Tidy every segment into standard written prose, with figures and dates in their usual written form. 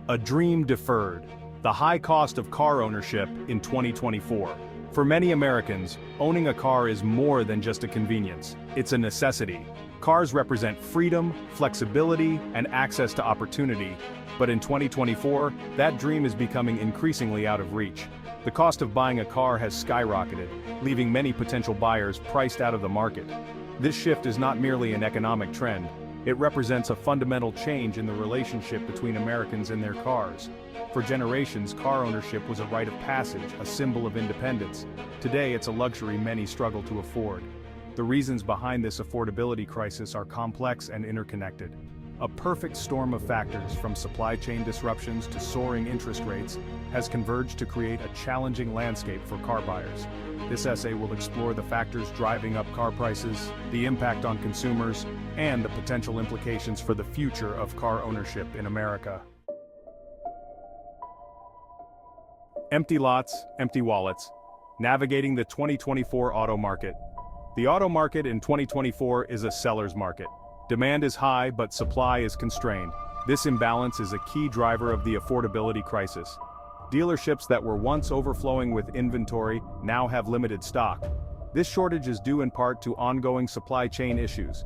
A dream deferred. The high cost of car ownership in 2024. For many Americans, owning a car is more than just a convenience. It's a necessity. Cars represent freedom, flexibility, and access to opportunity. But in 2024, that dream is becoming increasingly out of reach. The cost of buying a car has skyrocketed, leaving many potential buyers priced out of the market. This shift is not merely an economic trend. It represents a fundamental change in the relationship between Americans and their cars. For generations, car ownership was a rite of passage, a symbol of independence. Today, it's a luxury many struggle to afford. The reasons behind this affordability crisis are complex and interconnected. A perfect storm of factors, from supply chain disruptions to soaring interest rates, has converged to create a challenging landscape for car buyers. This essay will explore the factors driving up car prices, the impact on consumers, and the potential implications for the future of car ownership in America. Empty lots, empty wallets. Navigating the 2024 auto market. The auto market in 2024 is a seller's market. Demand is high, but supply is constrained. This imbalance is a key driver of the affordability crisis. Dealerships that were once overflowing with inventory now have limited stock. This shortage is due in part to ongoing supply chain issues.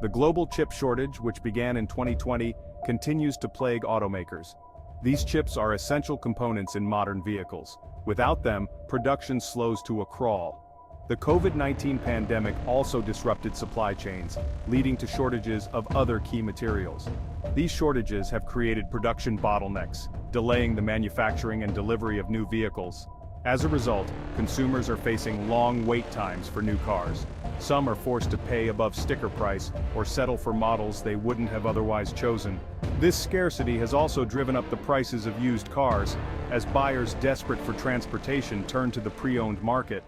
The global chip shortage, which began in 2020, continues to plague automakers. These chips are essential components in modern vehicles. Without them, production slows to a crawl. The COVID-19 pandemic also disrupted supply chains, leading to shortages of other key materials. These shortages have created production bottlenecks, delaying the manufacturing and delivery of new vehicles. As a result, consumers are facing long wait times for new cars. Some are forced to pay above sticker price or settle for models they wouldn't have otherwise chosen. This scarcity has also driven up the prices of used cars, as buyers desperate for transportation turn to the pre-owned market.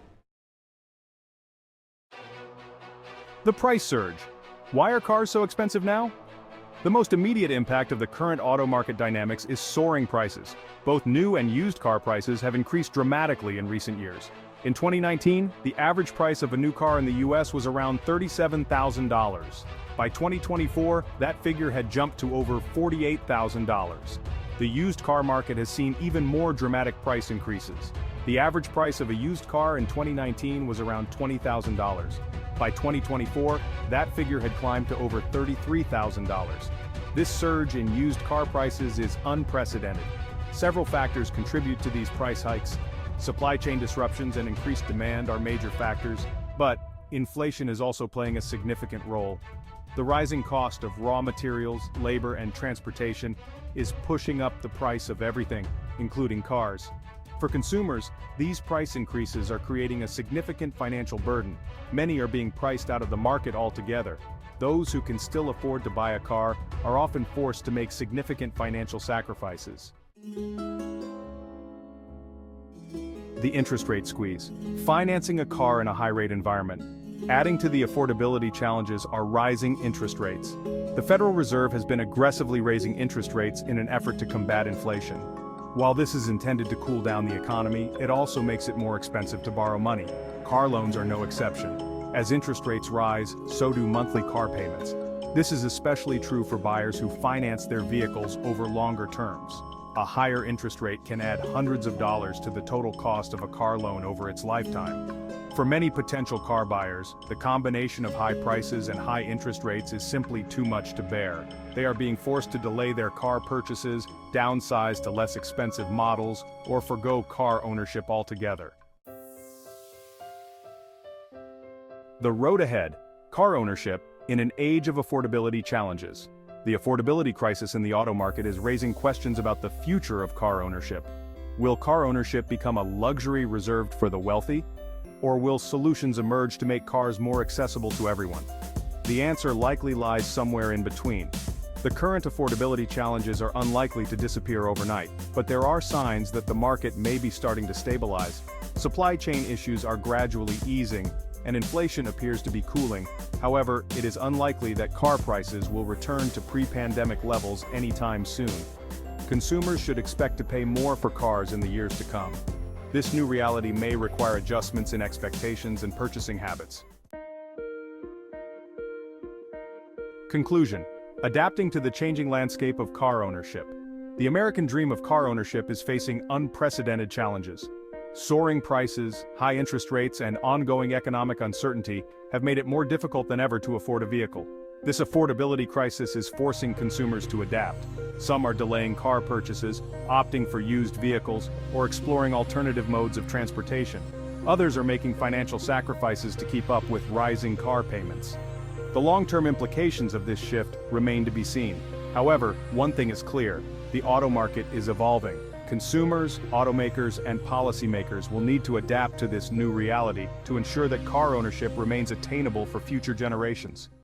The price surge. Why are cars so expensive now? The most immediate impact of the current auto market dynamics is soaring prices. Both new and used car prices have increased dramatically in recent years. In 2019, the average price of a new car in the US was around $37,000. By 2024, that figure had jumped to over $48,000. The used car market has seen even more dramatic price increases. The average price of a used car in 2019 was around $20,000. By 2024, that figure had climbed to over $33,000. This surge in used car prices is unprecedented. Several factors contribute to these price hikes. Supply chain disruptions and increased demand are major factors, but inflation is also playing a significant role. The rising cost of raw materials, labor, and transportation is pushing up the price of everything, including cars. For consumers, these price increases are creating a significant financial burden. Many are being priced out of the market altogether. Those who can still afford to buy a car are often forced to make significant financial sacrifices. The interest rate squeeze. Financing a car in a high-rate environment. Adding to the affordability challenges are rising interest rates. The Federal Reserve has been aggressively raising interest rates in an effort to combat inflation. While this is intended to cool down the economy, it also makes it more expensive to borrow money. Car loans are no exception. As interest rates rise, so do monthly car payments. This is especially true for buyers who finance their vehicles over longer terms. A higher interest rate can add hundreds of dollars to the total cost of a car loan over its lifetime. For many potential car buyers, the combination of high prices and high interest rates is simply too much to bear. They are being forced to delay their car purchases, downsize to less expensive models, or forgo car ownership altogether. The road ahead: car ownership in an age of affordability challenges. The affordability crisis in the auto market is raising questions about the future of car ownership. Will car ownership become a luxury reserved for the wealthy? Or will solutions emerge to make cars more accessible to everyone? The answer likely lies somewhere in between. The current affordability challenges are unlikely to disappear overnight, but there are signs that the market may be starting to stabilize. Supply chain issues are gradually easing, and inflation appears to be cooling. However, it is unlikely that car prices will return to pre-pandemic levels anytime soon. Consumers should expect to pay more for cars in the years to come. This new reality may require adjustments in expectations and purchasing habits. Conclusion: adapting to the changing landscape of car ownership. The American dream of car ownership is facing unprecedented challenges. Soaring prices, high interest rates, and ongoing economic uncertainty have made it more difficult than ever to afford a vehicle. This affordability crisis is forcing consumers to adapt. Some are delaying car purchases, opting for used vehicles, or exploring alternative modes of transportation. Others are making financial sacrifices to keep up with rising car payments. The long-term implications of this shift remain to be seen. However, one thing is clear: the auto market is evolving. Consumers, automakers, and policymakers will need to adapt to this new reality to ensure that car ownership remains attainable for future generations.